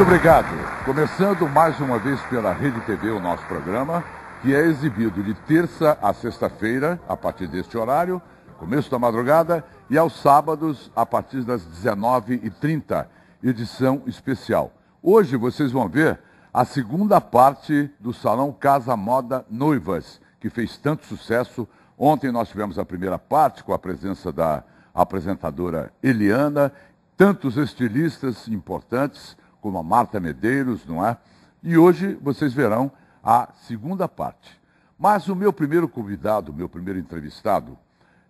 Muito obrigado. Começando mais uma vez pela Rede TV o nosso programa, que é exibido de terça a sexta-feira, a partir deste horário, começo da madrugada, e aos sábados, a partir das 19h30, edição especial. Hoje vocês vão ver a segunda parte do Salão Casa Moda Noivas, que fez tanto sucesso. Ontem nós tivemos a primeira parte, com a presença da apresentadora Eliana, tantos estilistas importantes, como a Marta Medeiros, não é? E hoje vocês verão a segunda parte. Mas o meu primeiro convidado, o meu primeiro entrevistado,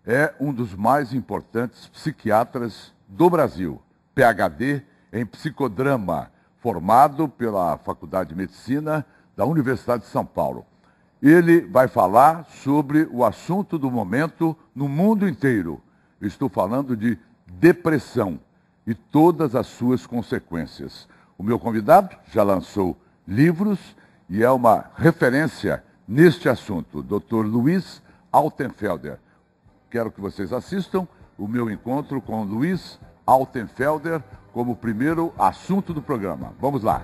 é um dos mais importantes psiquiatras do Brasil, PhD em psicodrama, formado pela Faculdade de Medicina da Universidade de São Paulo. Ele vai falar sobre o assunto do momento no mundo inteiro. Eu estou falando de depressão e todas as suas consequências. O meu convidado já lançou livros e é uma referência neste assunto, Dr. Luiz Altenfelder. Quero que vocês assistam o meu encontro com Luiz Altenfelder como primeiro assunto do programa. Vamos lá.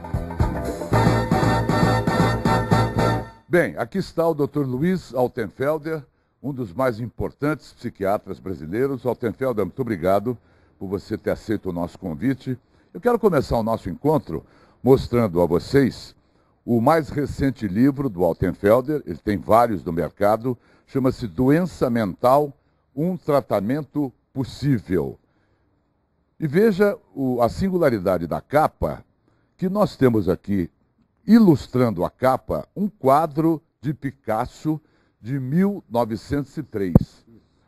Bem, aqui está o Dr. Luiz Altenfelder, um dos mais importantes psiquiatras brasileiros. Altenfelder, muito obrigado por você ter aceito o nosso convite. Eu quero começar o nosso encontro mostrando a vocês o mais recente livro do Altenfelder. Ele tem vários no mercado, chama-se Doença Mental, um Tratamento Possível. E veja a singularidade da capa, que nós temos aqui, ilustrando a capa, um quadro de Picasso de 1903.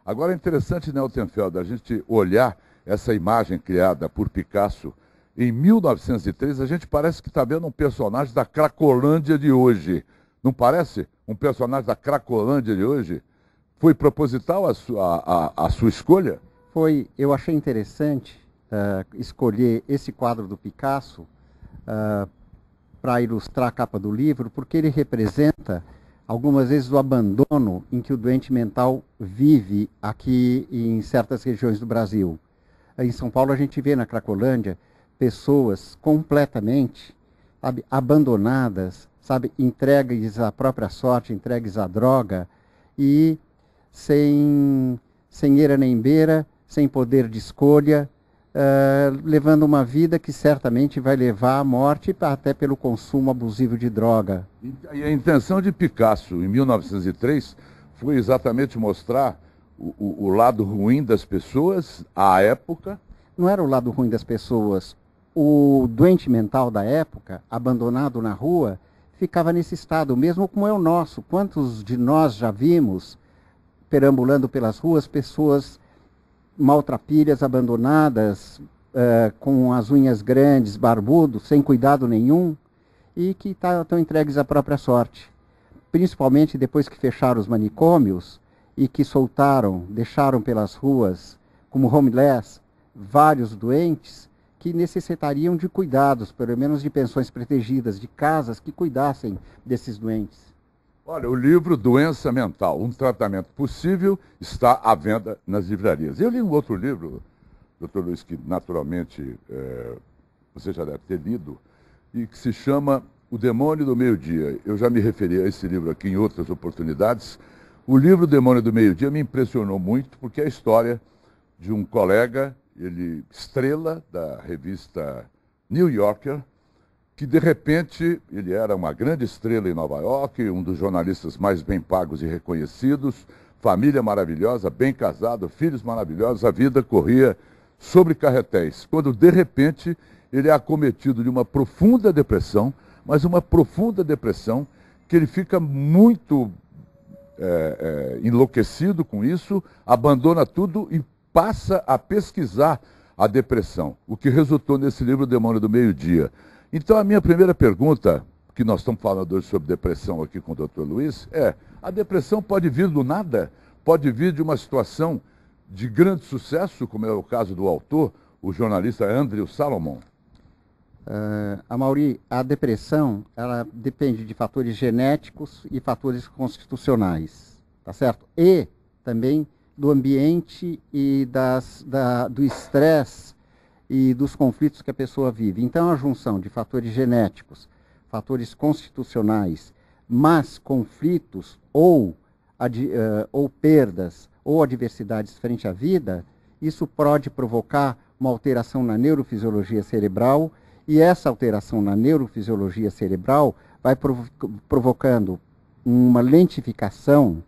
Agora é interessante, né, Altenfelder, a gente olhar essa imagem criada por Picasso em 1903, a gente parece que está vendo um personagem da Cracolândia de hoje. Não parece? Um personagem da Cracolândia de hoje? Foi proposital a sua escolha? Foi. Eu achei interessante escolher esse quadro do Picasso para ilustrar a capa do livro, porque ele representa algumas vezes o abandono em que o doente mental vive aqui em certas regiões do Brasil. Em São Paulo a gente vê na Cracolândia pessoas completamente, sabe, abandonadas, sabe, entregues à própria sorte, entregues à droga e sem eira nem beira, sem poder de escolha, levando uma vida que certamente vai levar à morte até pelo consumo abusivo de droga. E a intenção de Picasso, em 1903, foi exatamente mostrar o lado ruim das pessoas à época? Não era o lado ruim das pessoas. O doente mental da época, abandonado na rua, ficava nesse estado, mesmo como é o nosso. Quantos de nós já vimos, perambulando pelas ruas, pessoas maltrapilhas, abandonadas, com as unhas grandes, barbudos, sem cuidado nenhum, e que estão entregues à própria sorte. Principalmente depois que fecharam os manicômios e que deixaram pelas ruas, como homeless, vários doentes que necessitariam de cuidados, pelo menos de pensões protegidas, de casas que cuidassem desses doentes. Olha, o livro Doença Mental, um Tratamento Possível, está à venda nas livrarias. Eu li um outro livro, Dr. Luiz, que naturalmente você já deve ter lido, e que se chama O Demônio do Meio-Dia. Eu já me referi a esse livro aqui em outras oportunidades. O livro Demônio do Meio-Dia me impressionou muito, porque é a história de um colega, ele estrela da revista New Yorker, que de repente, ele era uma grande estrela em Nova York, um dos jornalistas mais bem pagos e reconhecidos, família maravilhosa, bem casado, filhos maravilhosos, a vida corria sobre carretéis. Quando de repente ele é acometido de uma profunda depressão, mas uma profunda depressão que ele fica muito enlouquecido com isso, abandona tudo e passa a pesquisar a depressão, o que resultou nesse livro Demônio do Meio-Dia. Então a minha primeira pergunta, que nós estamos falando hoje sobre depressão aqui com o Dr. Luiz, a depressão pode vir do nada? Pode vir de uma situação de grande sucesso, como é o caso do autor, o jornalista Andrew Salomon? Amaury, a depressão, ela depende de fatores genéticos e fatores constitucionais, tá certo? E também do ambiente e do estresse e dos conflitos que a pessoa vive. Então, a junção de fatores genéticos, fatores constitucionais, mas conflitos ou perdas ou adversidades frente à vida, isso pode provocar uma alteração na neurofisiologia cerebral, e essa alteração na neurofisiologia cerebral vai provocando uma lentificação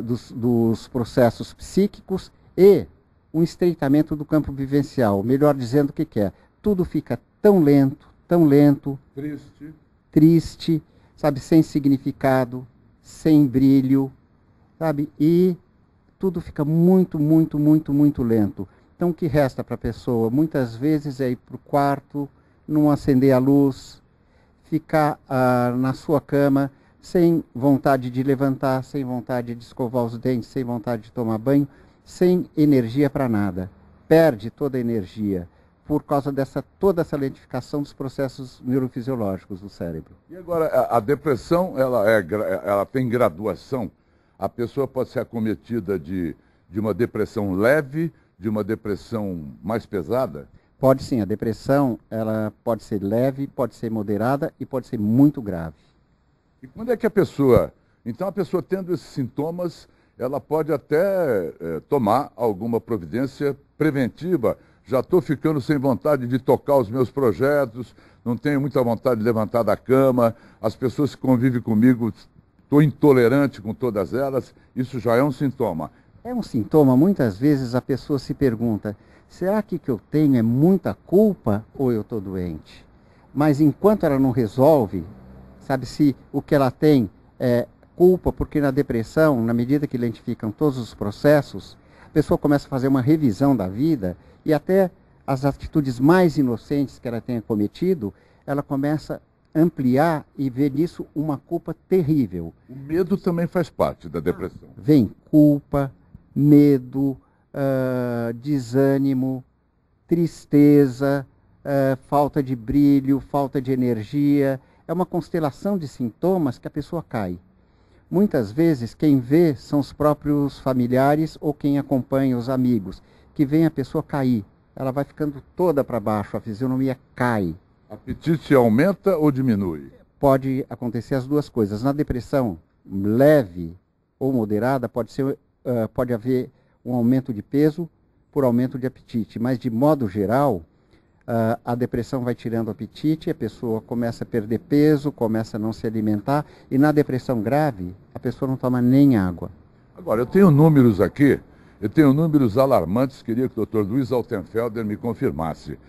dos processos psíquicos e um estreitamento do campo vivencial. Melhor dizendo, o que é? Tudo fica tão lento, triste, sabe, sem significado, sem brilho, sabe, e tudo fica muito lento. Então, o que resta para a pessoa, muitas vezes, é ir para o quarto, não acender a luz, ficar na sua cama, sem vontade de levantar, sem vontade de escovar os dentes, sem vontade de tomar banho, sem energia para nada. Perde toda a energia por causa toda essa lentificação dos processos neurofisiológicos do cérebro. E agora, a depressão, ela tem graduação? A pessoa pode ser acometida de uma depressão leve, de uma depressão mais pesada? Pode sim, a depressão ela pode ser leve, pode ser moderada e pode ser muito grave. E quando é que a pessoa tendo esses sintomas, ela pode até tomar alguma providência preventiva? Já estou ficando sem vontade de tocar os meus projetos, não tenho muita vontade de levantar da cama, as pessoas que convivem comigo, estou intolerante com todas elas, isso já é um sintoma. É um sintoma, muitas vezes a pessoa se pergunta, será que o que eu tenho é muita culpa ou eu estou doente? Mas enquanto ela não resolve, sabe, se o que ela tem é culpa, porque na depressão, na medida que identificam todos os processos, a pessoa começa a fazer uma revisão da vida e até as atitudes mais inocentes que ela tenha cometido, ela começa a ampliar e ver nisso uma culpa terrível. O medo também faz parte da depressão. Vem culpa, medo, desânimo, tristeza, falta de brilho, falta de energia. É uma constelação de sintomas que a pessoa cai. Muitas vezes quem vê são os próprios familiares ou quem acompanha os amigos, que vem a pessoa cair. Ela vai ficando toda para baixo, a fisionomia cai. Apetite aumenta ou diminui? Pode acontecer as duas coisas. Na depressão leve ou moderada pode haver um aumento de peso por aumento de apetite, mas de modo geral a depressão vai tirando o apetite, a pessoa começa a perder peso, começa a não se alimentar, e na depressão grave a pessoa não toma nem água. Agora, eu tenho números aqui, alarmantes, queria que o Dr. Luiz Altenfelder me confirmasse,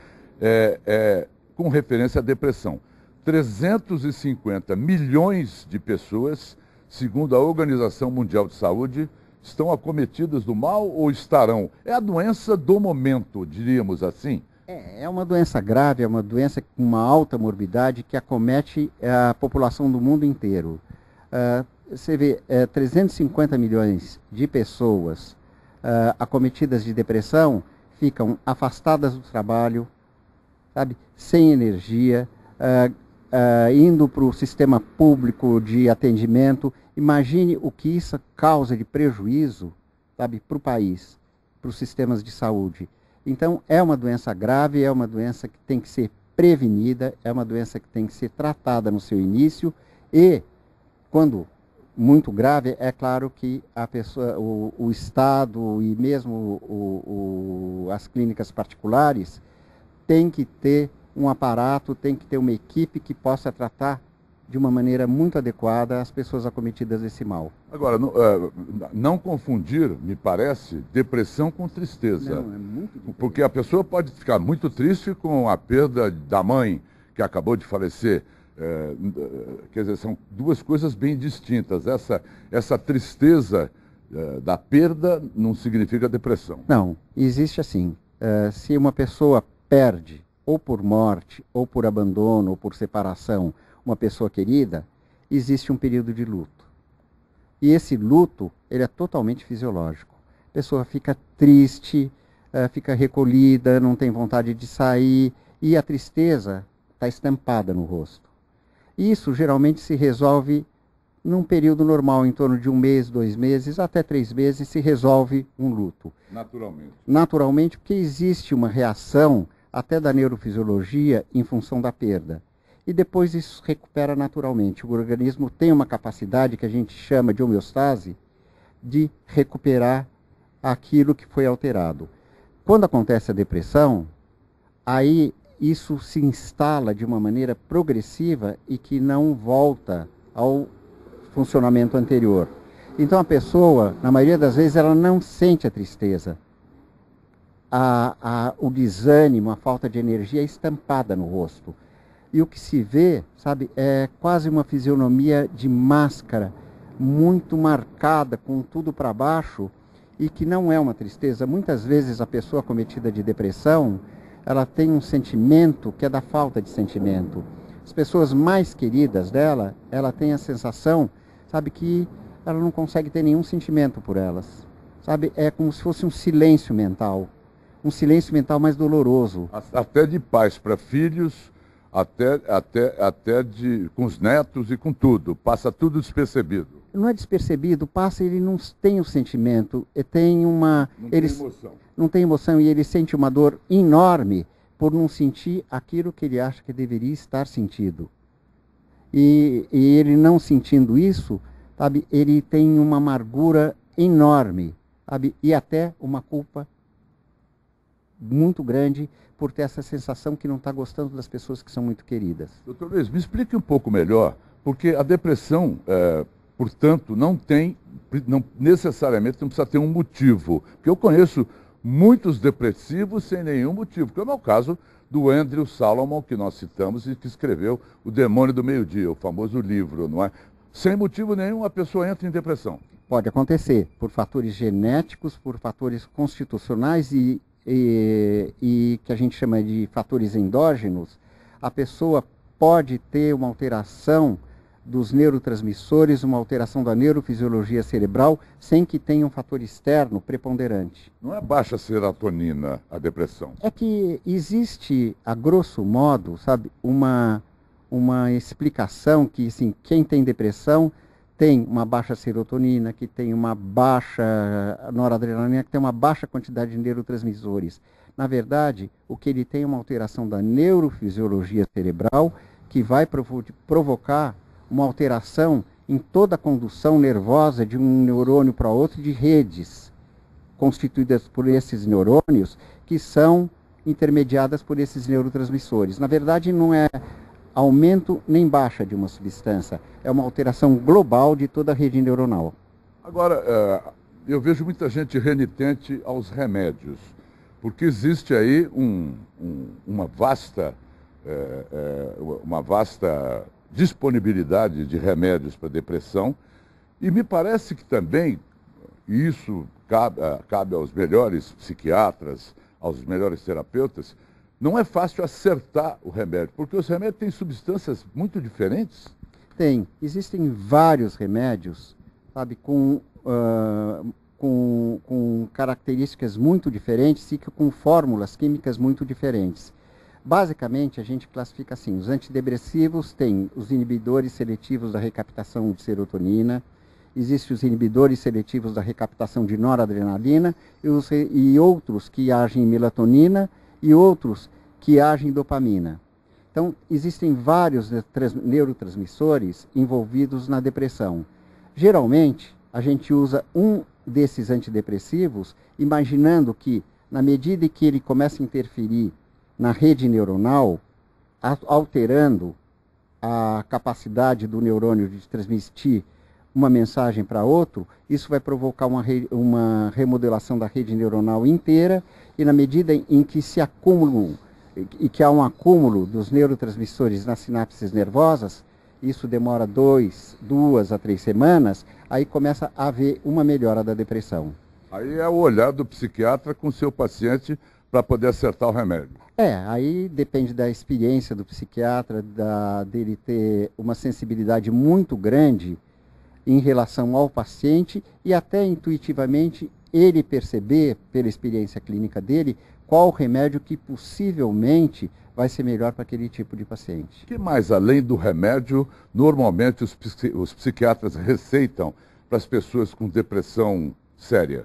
com referência à depressão. 350 milhões de pessoas, segundo a Organização Mundial de Saúde, estão acometidas do mal ou estarão? É a doença do momento, diríamos assim? É uma doença grave, é uma doença com uma alta morbidade que acomete a população do mundo inteiro. Você vê 350 milhões de pessoas acometidas de depressão ficam afastadas do trabalho, sabe, sem energia, indo para o sistema público de atendimento. Imagine o que isso causa de prejuízo, sabe, para o país, para os sistemas de saúde. Então, é uma doença grave, é uma doença que tem que ser prevenida, é uma doença que tem que ser tratada no seu início e, quando muito grave, é claro que a pessoa, o Estado e mesmo as clínicas particulares tem que ter um aparato, tem que ter uma equipe que possa tratar de uma maneira muito adequada as pessoas acometidas desse mal. Agora, não confundir, me parece, depressão com tristeza. Não, é muito diferente. Porque a pessoa pode ficar muito triste com a perda da mãe, que acabou de falecer. Quer dizer, são duas coisas bem distintas. Essa tristeza da perda não significa depressão. Não, existe assim. Se uma pessoa perde, ou por morte, ou por abandono, ou por separação, uma pessoa querida, existe um período de luto. E esse luto, ele é totalmente fisiológico. A pessoa fica triste, fica recolhida, não tem vontade de sair, e a tristeza está estampada no rosto. Isso geralmente se resolve num período normal, em torno de 1 mês, 2 meses, até 3 meses, se resolve um luto. Naturalmente. Naturalmente, porque existe uma reação, até da neurofisiologia, em função da perda. E depois isso recupera naturalmente. O organismo tem uma capacidade que a gente chama de homeostase, de recuperar aquilo que foi alterado. Quando acontece a depressão, aí isso se instala de uma maneira progressiva e que não volta ao funcionamento anterior. Então a pessoa, na maioria das vezes, ela não sente a tristeza. O desânimo, a falta de energia é estampada no rosto. E o que se vê, sabe, é quase uma fisionomia de máscara, muito marcada, com tudo para baixo, e que não é uma tristeza. Muitas vezes a pessoa acometida de depressão, ela tem um sentimento que é da falta de sentimento. As pessoas mais queridas dela, ela tem a sensação, sabe, que ela não consegue ter nenhum sentimento por elas. Sabe, é como se fosse um silêncio mental mais doloroso. Até de pais para filhos, até com os netos e com tudo. Passa tudo despercebido. Não é despercebido, passa, ele não tem o sentimento, tem uma... Não tem emoção. Não tem emoção e ele sente uma dor enorme por não sentir aquilo que ele acha que deveria estar sentido. E ele não sentindo isso, sabe, ele tem uma amargura enorme, sabe, e até uma culpa muito grande por ter essa sensação que não está gostando das pessoas que são muito queridas. Doutor Luiz, me explique um pouco melhor, porque a depressão, portanto, não necessariamente não precisa ter um motivo. Porque eu conheço muitos depressivos sem nenhum motivo, que é o meu caso do Andrew Salomon, que nós citamos e que escreveu O Demônio do Meio-Dia, o famoso livro, não é? Sem motivo nenhum a pessoa entra em depressão. Pode acontecer por fatores genéticos, por fatores constitucionais e que a gente chama de fatores endógenos. A pessoa pode ter uma alteração dos neurotransmissores, uma alteração da neurofisiologia cerebral, sem que tenha um fator externo preponderante. Não é baixa serotonina a depressão? É que existe, a grosso modo, sabe, uma explicação que, assim, quem tem depressão tem uma baixa serotonina, que tem uma baixa noradrenalina, que tem uma baixa quantidade de neurotransmissores. Na verdade, o que ele tem é uma alteração da neurofisiologia cerebral que vai provocar uma alteração em toda a condução nervosa de um neurônio para outro, de redes constituídas por esses neurônios que são intermediadas por esses neurotransmissores. Na verdade, não é aumento nem baixa de uma substância, é uma alteração global de toda a rede neuronal. Agora, eu vejo muita gente renitente aos remédios, porque existe aí uma vasta disponibilidade de remédios para depressão, e me parece que também isso cabe aos melhores psiquiatras, aos melhores terapeutas. Não é fácil acertar o remédio, porque os remédios têm substâncias muito diferentes. Tem. Existem vários remédios, sabe, com características muito diferentes e com fórmulas químicas muito diferentes. Basicamente, a gente classifica assim: os antidepressivos têm os inibidores seletivos da recaptação de serotonina, existem os inibidores seletivos da recaptação de noradrenalina e outros que agem em melatonina e outros que agem em dopamina. Então, existem vários neurotransmissores envolvidos na depressão. Geralmente, a gente usa um desses antidepressivos, imaginando que, na medida em que ele começa a interferir na rede neuronal, alterando a capacidade do neurônio de transmitir uma mensagem para outro, isso vai provocar uma remodelação da rede neuronal inteira, e na medida em que se acumulam, e que há um acúmulo dos neurotransmissores nas sinapses nervosas, isso demora 2 a 3 semanas, aí começa a haver uma melhora da depressão. Aí é o olhar do psiquiatra com o seu paciente para poder acertar o remédio. Aí depende da experiência do psiquiatra, dele ter uma sensibilidade muito grande em relação ao paciente e até intuitivamente ele perceber, pela experiência clínica dele, qual o remédio que possivelmente vai ser melhor para aquele tipo de paciente. O que mais, além do remédio, normalmente os psiquiatras receitam para as pessoas com depressão séria?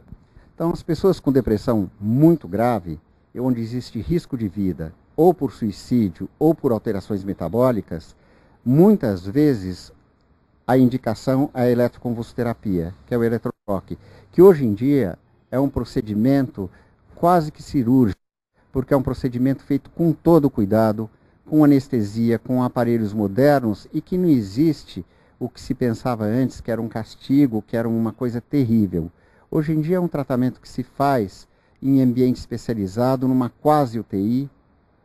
Então, as pessoas com depressão muito grave, onde existe risco de vida, ou por suicídio, ou por alterações metabólicas, muitas vezes a indicação é a eletroconvulsoterapia, que é o eletrochoque, que hoje em dia é um procedimento quase que cirúrgico, porque é um procedimento feito com todo cuidado, com anestesia, com aparelhos modernos e que não existe o que se pensava antes, que era um castigo, que era uma coisa terrível. Hoje em dia é um tratamento que se faz em ambiente especializado, numa quase UTI,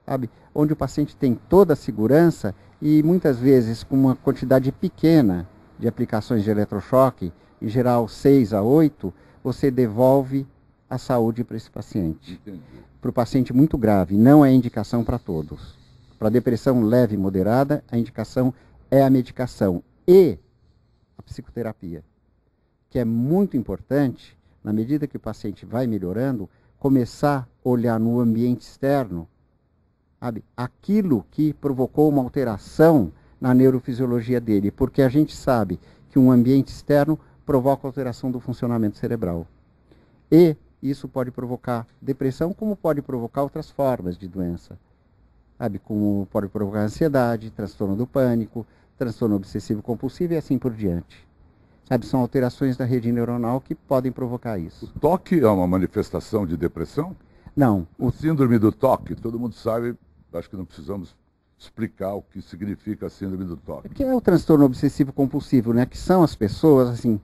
sabe? Onde o paciente tem toda a segurança e muitas vezes com uma quantidade pequena de aplicações de eletrochoque, em geral 6 a 8, você devolve a saúde para esse paciente. Para o paciente muito grave, não é indicação para todos. Para depressão leve e moderada, a indicação é a medicação e a psicoterapia, que é muito importante, na medida que o paciente vai melhorando, começar a olhar no ambiente externo, sabe, aquilo que provocou uma alteração na neurofisiologia dele, porque a gente sabe que um ambiente externo provoca alteração do funcionamento cerebral. E isso pode provocar depressão, como pode provocar outras formas de doença. Sabe, como pode provocar ansiedade, transtorno do pânico, transtorno obsessivo-compulsivo e assim por diante. Sabe, são alterações da rede neuronal que podem provocar isso. O toque é uma manifestação de depressão? Não. O síndrome do toque, todo mundo sabe, acho que não precisamos explicar o que significa a síndrome do toque. Que é o transtorno obsessivo-compulsivo, né? Que são as pessoas, assim,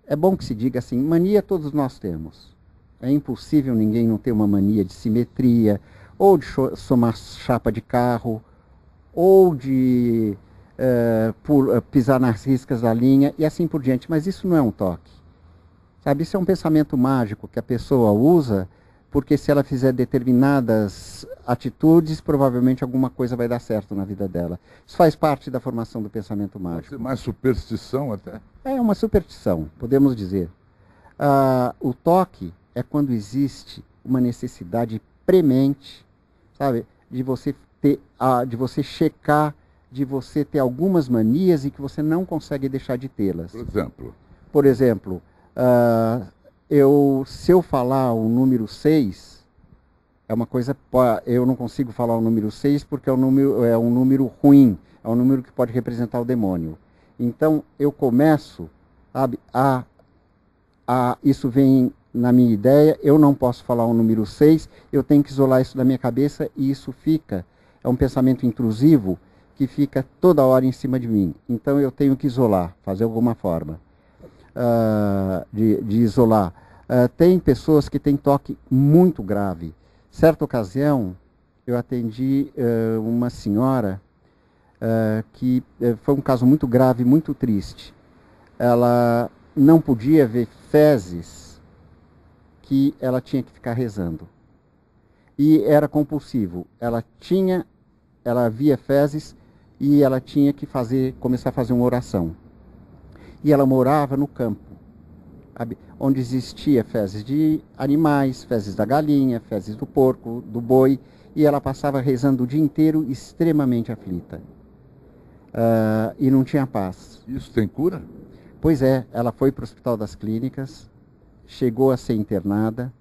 é bom que se diga assim, mania todos nós temos. É impossível ninguém não ter uma mania de simetria, ou de somar chapa de carro, ou de pisar nas riscas da linha, e assim por diante. Mas isso não é um toque. Sabe, isso é um pensamento mágico que a pessoa usa, porque se ela fizer determinadas atitudes, provavelmente alguma coisa vai dar certo na vida dela. Isso faz parte da formação do pensamento mágico. Pode ser mais superstição até? É uma superstição, podemos dizer. O toque é quando existe uma necessidade premente, sabe, de você ter, de você checar, de você ter algumas manias e que você não consegue deixar de tê-las. Por exemplo? Se eu falar o número 6, é uma coisa, eu não consigo falar o número 6 porque é um número ruim, é um número que pode representar o demônio. Então eu começo, sabe, isso vem na minha ideia, eu não posso falar o número 6, eu tenho que isolar isso da minha cabeça e isso é um pensamento intrusivo que fica toda hora em cima de mim. Então eu tenho que isolar, fazer alguma forma de isolar. Tem pessoas que têm toque muito grave. Certa ocasião, eu atendi uma senhora que foi um caso muito grave, muito triste. Ela não podia ver fezes que ela tinha que ficar rezando. E era compulsivo. Ela via fezes e ela tinha que começar a fazer uma oração. E ela morava no campo, sabe, onde existia fezes de animais, fezes da galinha, fezes do porco, do boi, e ela passava rezando o dia inteiro extremamente aflita. E não tinha paz. Isso tem cura? Pois é, ela foi para o Hospital das Clínicas, chegou a ser internada,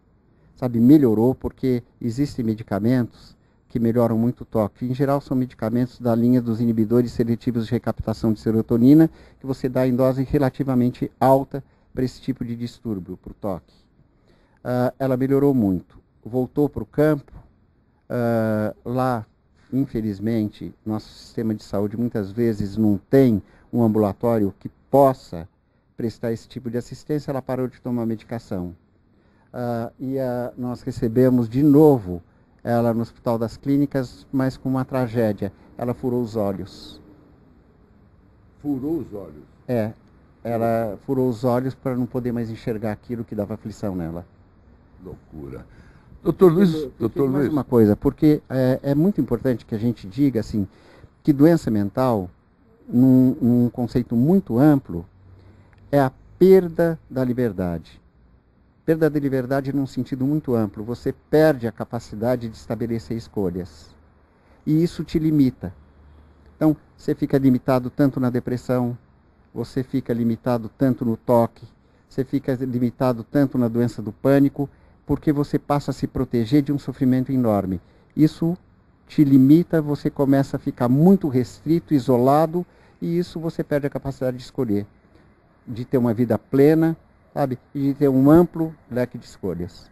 sabe, melhorou, porque existem medicamentos que melhoram muito o toque. Em geral, são medicamentos da linha dos inibidores seletivos de recaptação de serotonina, que você dá em dose relativamente alta para esse tipo de distúrbio, para o toque. Ela melhorou muito. Voltou para o campo. Lá, infelizmente, nosso sistema de saúde muitas vezes não tem um ambulatório que possa prestar esse tipo de assistência. Ela parou de tomar medicação. Nós recebemos de novo ela no Hospital das Clínicas, mas com uma tragédia. Ela furou os olhos. Furou os olhos? Ela furou os olhos para não poder mais enxergar aquilo que dava aflição nela. Loucura. Doutor Luiz, mais uma coisa, porque é muito importante que a gente diga assim, que doença mental, num conceito muito amplo, é a perda da liberdade. Perda de liberdade num sentido muito amplo. Você perde a capacidade de estabelecer escolhas. E isso te limita. Então, você fica limitado tanto na depressão, você fica limitado tanto no toque, você fica limitado tanto na doença do pânico, porque você passa a se proteger de um sofrimento enorme. Isso te limita, você começa a ficar muito restrito, isolado, e isso você perde a capacidade de escolher, de ter uma vida plena, sabe, e de ter um amplo leque de escolhas.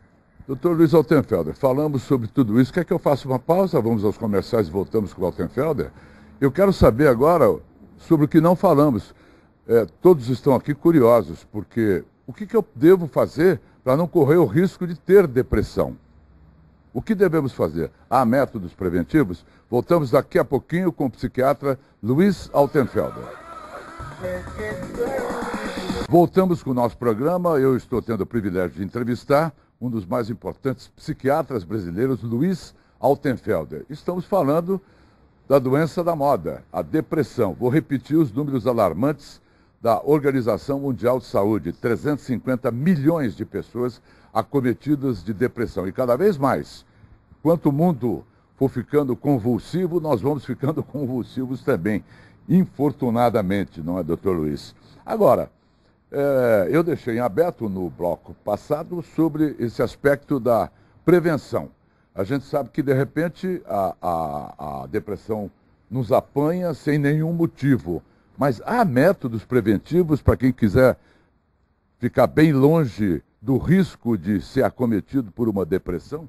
Dr. Luiz Altenfelder, falamos sobre tudo isso. Quer que eu faça uma pausa? Vamos aos comerciais e voltamos com o Altenfelder? Eu quero saber agora sobre o que não falamos. Todos estão aqui curiosos, porque o que eu devo fazer para não correr o risco de ter depressão? O que devemos fazer? Há métodos preventivos? Voltamos daqui a pouquinho com o psiquiatra Luiz Altenfelder. Voltamos com o nosso programa. Eu estou tendo o privilégio de entrevistar um dos mais importantes psiquiatras brasileiros, Luiz Altenfelder. Estamos falando da doença da moda, a depressão. Vou repetir os números alarmantes da Organização Mundial de Saúde: 350 milhões de pessoas acometidas de depressão. E cada vez mais, quanto o mundo for ficando convulsivo, nós vamos ficando convulsivos também, infortunadamente, não é, doutor Luiz? Agora, eu deixei em aberto no bloco passado sobre esse aspecto da prevenção. A gente sabe que, de repente, a depressão nos apanha sem nenhum motivo. Mas há métodos preventivos para quem quiser ficar bem longe do risco de ser acometido por uma depressão?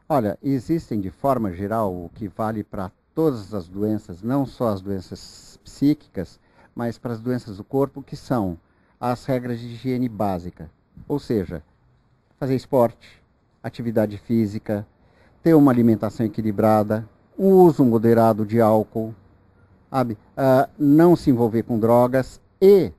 Olha, existem de forma geral, o que vale para todas as doenças, não só as doenças psíquicas, mas para as doenças do corpo, que são as regras de higiene básica. Ou seja, fazer esporte, atividade física, ter uma alimentação equilibrada, o uso moderado de álcool, sabe? Não se envolver com drogas e,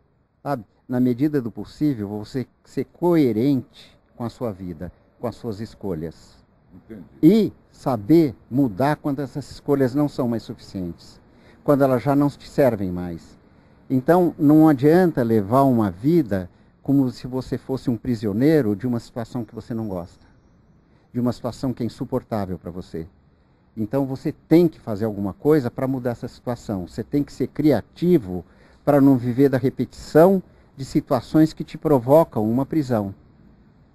sabe, na medida do possível, você ser coerente com a sua vida, com as suas escolhas. Entendi. E saber mudar quando essas escolhas não são mais suficientes, quando elas já não te servem mais. Então, não adianta levar uma vida como se você fosse um prisioneiro de uma situação que você não gosta, de uma situação que é insuportável para você. Então, você tem que fazer alguma coisa para mudar essa situação. Você tem que ser criativo para não viver da repetição de situações que te provocam uma prisão.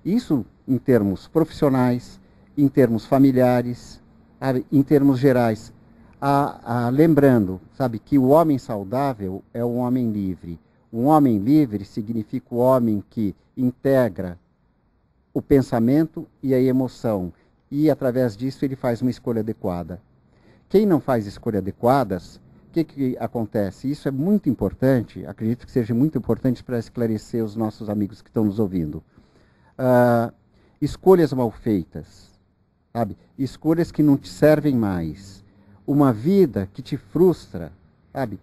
Isso em termos profissionais, em termos familiares, sabe, em termos gerais. Lembrando, sabe, que o homem saudável é um homem livre. Um homem livre significa o homem que integra o pensamento e a emoção. E, através disso, ele faz uma escolha adequada. Quem não faz escolhas adequadas, o que acontece? Isso é muito importante, acredito que seja muito importante para esclarecer os nossos amigos que estão nos ouvindo. Escolhas mal feitas, sabe? Escolhas que não te servem mais. Uma vida que te frustra, sabe?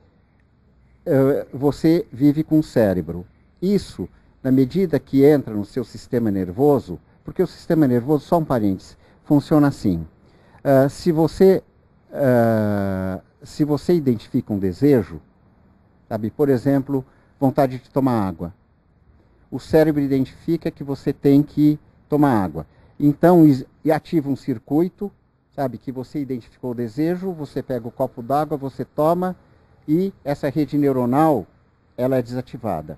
Você vive com o cérebro. Isso, na medida que entra no seu sistema nervoso, porque o sistema nervoso, só um parênteses, funciona assim. Se você identifica um desejo, sabe, por exemplo, vontade de tomar água, o cérebro identifica que você tem que tomar água. Então, ativa um circuito, sabe, que você identificou o desejo, você pega o copo d'água, você toma, e essa rede neuronal, ela é desativada.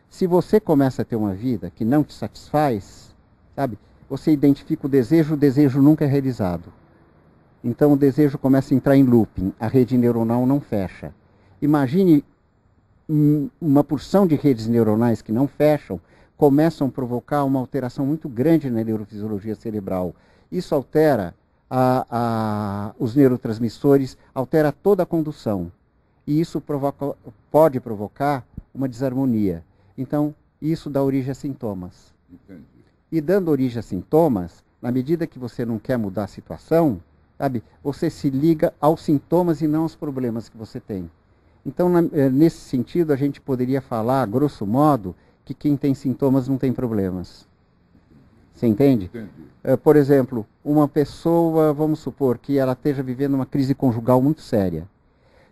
Se você começa a ter uma vida que não te satisfaz, sabe, você identifica o desejo nunca é realizado. Então o desejo começa a entrar em looping, a rede neuronal não fecha. Imagine uma porção de redes neuronais que não fecham, começam a provocar uma alteração muito grande na neurofisiologia cerebral. Isso altera os neurotransmissores, altera toda a condução. E isso pode provocar uma desarmonia. Então, isso dá origem a sintomas. Entendi. E dando origem a sintomas, na medida que você não quer mudar a situação, sabe, você se liga aos sintomas e não aos problemas que você tem. Então, nesse sentido, a gente poderia falar, grosso modo, que quem tem sintomas não tem problemas. Você entende? Entendi. Por exemplo, uma pessoa, vamos supor, que ela esteja vivendo uma crise conjugal muito séria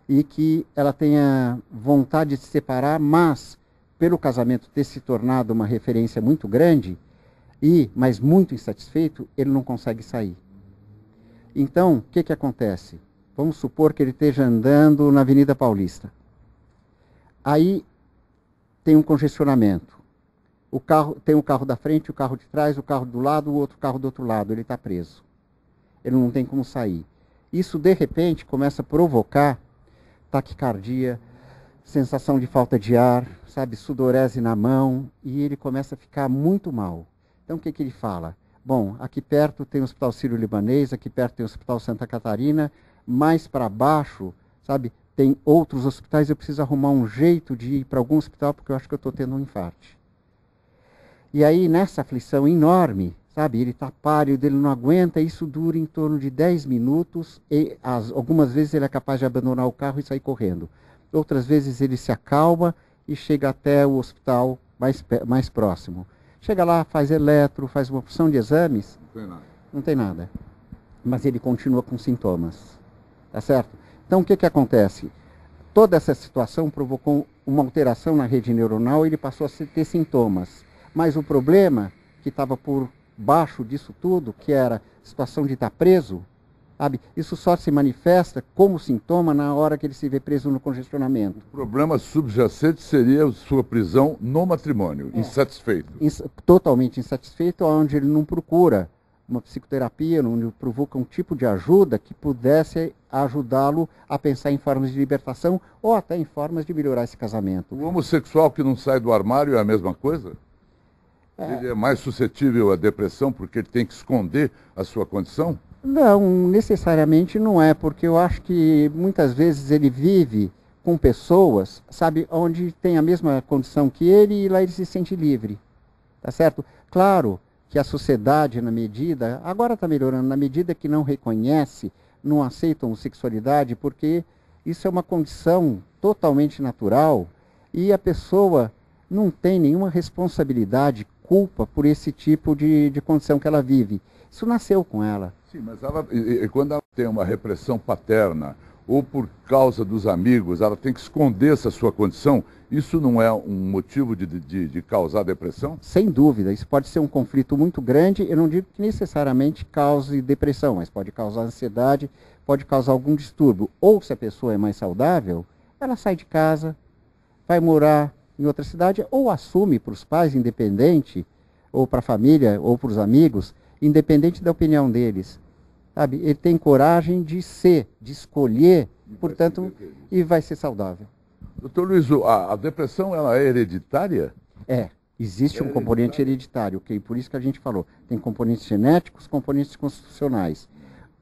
e que ela tenha vontade de se separar, mas pelo casamento ter se tornado uma referência muito grande, mas muito insatisfeito, ele não consegue sair. Então, o que acontece? Vamos supor que ele esteja andando na Avenida Paulista. Aí tem um congestionamento. Tem o carro da frente, o carro de trás, o carro do lado, o outro carro do outro lado. Ele está preso. Ele não tem como sair. Isso, de repente, começa a provocar taquicardia, sensação de falta de ar, sabe, sudorese na mão, e ele começa a ficar muito mal. Então, o que ele fala? Bom, aqui perto tem o Hospital Sírio-Libanês, aqui perto tem o Hospital Santa Catarina, mais para baixo, sabe, tem outros hospitais, eu preciso arrumar um jeito de ir para algum hospital porque eu acho que eu estou tendo um infarto. E aí, nessa aflição enorme, sabe, ele está pálido, ele não aguenta, isso dura em torno de 10 minutos, e algumas vezes ele é capaz de abandonar o carro e sair correndo. Outras vezes ele se acalma e chega até o hospital mais próximo. Chega lá, faz eletro, faz uma porção de exames. Não tem nada. Não tem nada. Mas ele continua com sintomas. Tá certo? Então o que acontece? Toda essa situação provocou uma alteração na rede neuronal e ele passou a ter sintomas. Mas o problema que estava por baixo disso tudo, que era a situação de estar preso, sabe? Isso só se manifesta como sintoma na hora que ele se vê preso no congestionamento. O problema subjacente seria sua prisão no matrimônio, insatisfeito. Totalmente insatisfeito, onde ele não procura uma psicoterapia, onde provoca um tipo de ajuda que pudesse ajudá-lo a pensar em formas de libertação ou até em formas de melhorar esse casamento. O homossexual que não sai do armário é a mesma coisa? Ele é mais suscetível à depressão porque ele tem que esconder a sua condição? Não, necessariamente não é, porque eu acho que muitas vezes ele vive com pessoas, sabe, onde tem a mesma condição que ele e lá ele se sente livre, tá certo? Claro que a sociedade, agora está melhorando, na medida que não reconhece, não aceita a homossexualidade, porque isso é uma condição totalmente natural e a pessoa não tem nenhuma responsabilidade, culpa por esse tipo de condição que ela vive. Isso nasceu com ela. Sim, mas quando ela tem uma repressão paterna, ou por causa dos amigos, ela tem que esconder essa sua condição, isso não é um motivo de causar depressão? Sem dúvida, isso pode ser um conflito muito grande, eu não digo que necessariamente cause depressão, mas pode causar ansiedade, pode causar algum distúrbio. Ou se a pessoa é mais saudável, ela sai de casa, vai morar em outra cidade, ou assume para os pais, independente, ou para a família, ou para os amigos, independente da opinião deles, sabe? Ele tem coragem de escolher, portanto, e vai ser saudável. Doutor Luiz, a depressão ela é hereditária? Existe um componente hereditário, ok? Por isso que a gente falou, tem componentes genéticos, componentes constitucionais.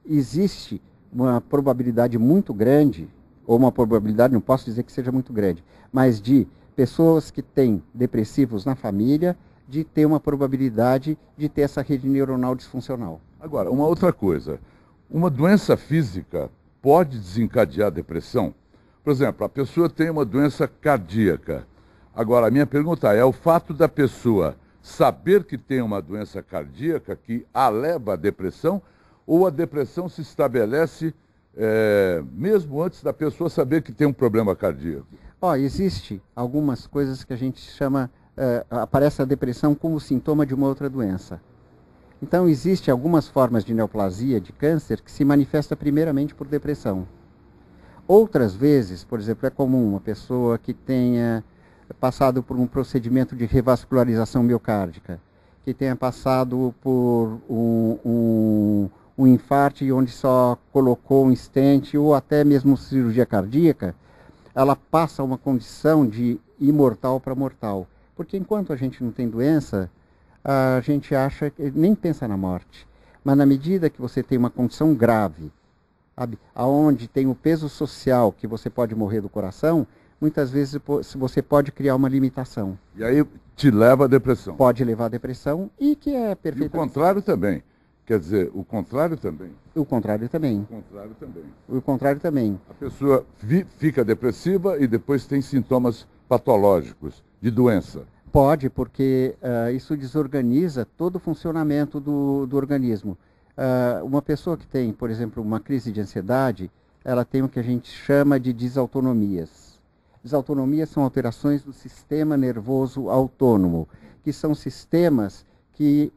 Existe uma probabilidade muito grande, ou uma probabilidade, não posso dizer que seja muito grande, mas de pessoas que têm depressivos na família, de ter uma probabilidade de ter essa rede neuronal disfuncional. Agora, uma outra coisa, uma doença física pode desencadear depressão? Por exemplo, a pessoa tem uma doença cardíaca. Agora, a minha pergunta é o fato da pessoa saber que tem uma doença cardíaca que a leva à depressão, ou a depressão se estabelece mesmo antes da pessoa saber que tem um problema cardíaco? Existe algumas coisas que a gente chama, aparece a depressão como sintoma de uma outra doença. Então, existem algumas formas de neoplasia, de câncer, que se manifesta primeiramente por depressão. Outras vezes, por exemplo, é comum uma pessoa que tenha passado por um procedimento de revascularização miocárdica, que tenha passado por um infarto onde só colocou um stent ou até mesmo cirurgia cardíaca, ela passa uma condição de imortal para mortal. Porque enquanto a gente não tem doença, a gente acha, nem pensa na morte. Mas na medida que você tem uma condição grave, sabe, aonde tem o peso social que você pode morrer do coração, muitas vezes você pode criar uma limitação. E aí te leva à depressão? Pode levar à depressão e que é perfeitamente... E o contrário também. Quer dizer, o contrário também? O contrário também. O contrário também. O contrário também. A pessoa fica depressiva e depois tem sintomas patológicos de doença. Pode, porque isso desorganiza todo o funcionamento do organismo. Uma pessoa que tem, por exemplo, uma crise de ansiedade, ela tem o que a gente chama de desautonomias. Desautonomias são alterações do sistema nervoso autônomo, que são sistemas que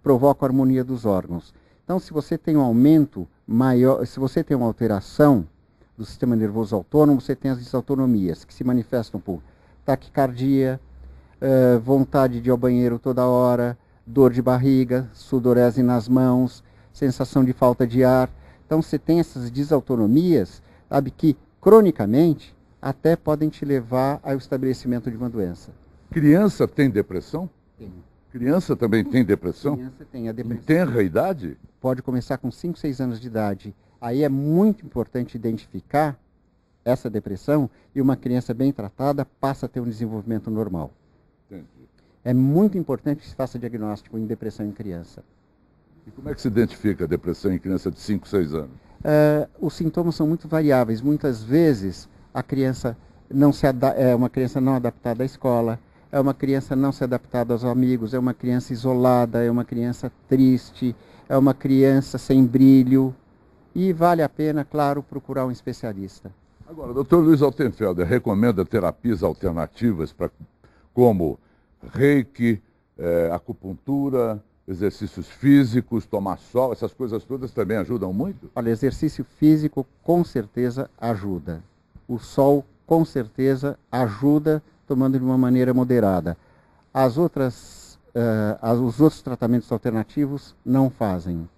provocam a harmonia dos órgãos. Então, se você tem um aumento maior, se você tem uma alteração do sistema nervoso autônomo, você tem as desautonomias, que se manifestam por taquicardia, vontade de ir ao banheiro toda hora, dor de barriga, sudorese nas mãos, sensação de falta de ar. Então, você tem essas desautonomias, sabe, que cronicamente até podem te levar ao estabelecimento de uma doença. Criança tem depressão? Tem. Criança também tem depressão? Criança tem a depressão. Em tenra idade? Pode começar com 5, 6 anos de idade. Aí é muito importante identificar essa depressão e uma criança bem tratada passa a ter um desenvolvimento normal. Entendi. É muito importante que se faça diagnóstico em depressão em criança. E como é que se identifica a depressão em criança de 5, 6 anos? Os sintomas são muito variáveis. Muitas vezes a criança é uma criança não adaptada à escola, é uma criança não se adaptada aos amigos, é uma criança isolada, é uma criança triste, é uma criança sem brilho. E vale a pena, claro, procurar um especialista. Agora, o Dr. Luiz Altenfelder recomenda terapias alternativas como reiki, acupuntura, exercícios físicos, tomar sol, essas coisas todas também ajudam muito? Olha, exercício físico com certeza ajuda. O sol com certeza ajuda, tomando de uma maneira moderada. Os outros tratamentos alternativos não fazem.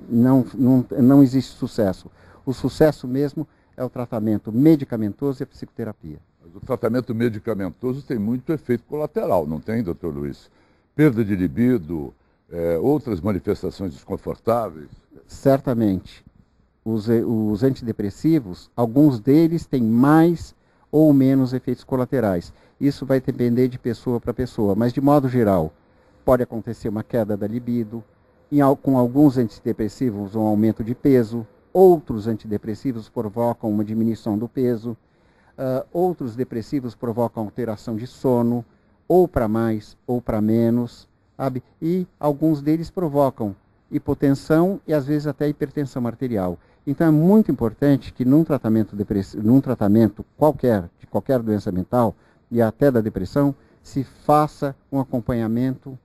Não existe sucesso. O sucesso mesmo é o tratamento medicamentoso e a psicoterapia. Mas o tratamento medicamentoso tem muito efeito colateral, não tem, doutor Luiz? Perda de libido, outras manifestações desconfortáveis? Certamente. Os antidepressivos, alguns deles têm mais ou menos efeitos colaterais. Isso vai depender de pessoa para pessoa, mas de modo geral, pode acontecer uma queda da libido, com alguns antidepressivos um aumento de peso, outros antidepressivos provocam uma diminuição do peso, outros depressivos provocam alteração de sono, ou para mais ou para menos, sabe? E alguns deles provocam hipotensão e às vezes até hipertensão arterial. Então é muito importante que num tratamento qualquer, de qualquer doença mental e até da depressão, se faça um acompanhamento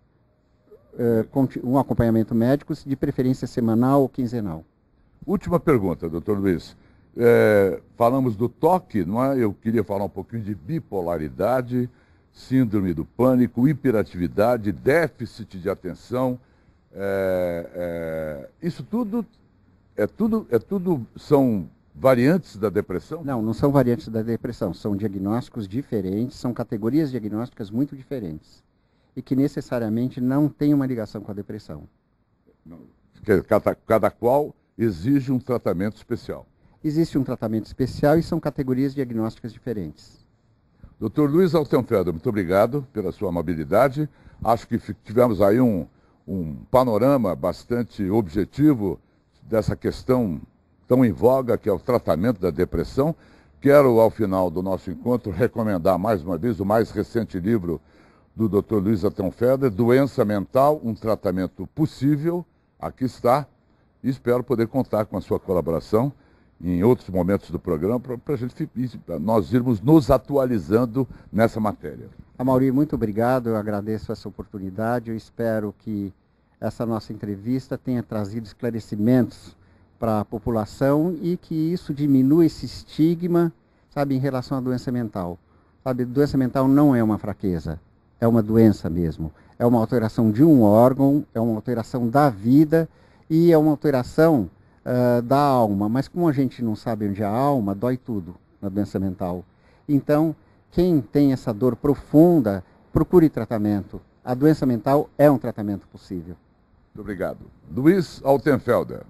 médico, de preferência semanal ou quinzenal. Última pergunta, doutor Luiz. Falamos do toque, não é? Eu queria falar um pouquinho de bipolaridade, síndrome do pânico, hiperatividade, déficit de atenção. Isso tudo são variantes da depressão? Não, não são variantes da depressão. São diagnósticos diferentes, são categorias diagnósticas muito diferentes. E que necessariamente não têm uma ligação com a depressão. Cada qual exige um tratamento especial. Existe um tratamento especial e são categorias diagnósticas diferentes. Dr. Luiz Altenfelder, muito obrigado pela sua amabilidade. Acho que tivemos aí um panorama bastante objetivo dessa questão tão em voga, que é o tratamento da depressão. Quero, ao final do nosso encontro, recomendar mais uma vez o mais recente livro do Dr. Luiz Altenfelder, Doença Mental, um tratamento possível. Aqui está. E espero poder contar com a sua colaboração em outros momentos do programa para nós irmos nos atualizando nessa matéria. Amaury, muito obrigado. Eu agradeço essa oportunidade. Eu espero que essa nossa entrevista tenha trazido esclarecimentos para a população e que isso diminua esse estigma, sabe, em relação à doença mental. Sabe, doença mental não é uma fraqueza, é uma doença mesmo. É uma alteração de um órgão, é uma alteração da vida e é uma alteração da alma. Mas como a gente não sabe onde é a alma, dói tudo na doença mental. Então, quem tem essa dor profunda, procure tratamento. A doença mental é um tratamento possível. Muito obrigado. Luiz Altenfelder.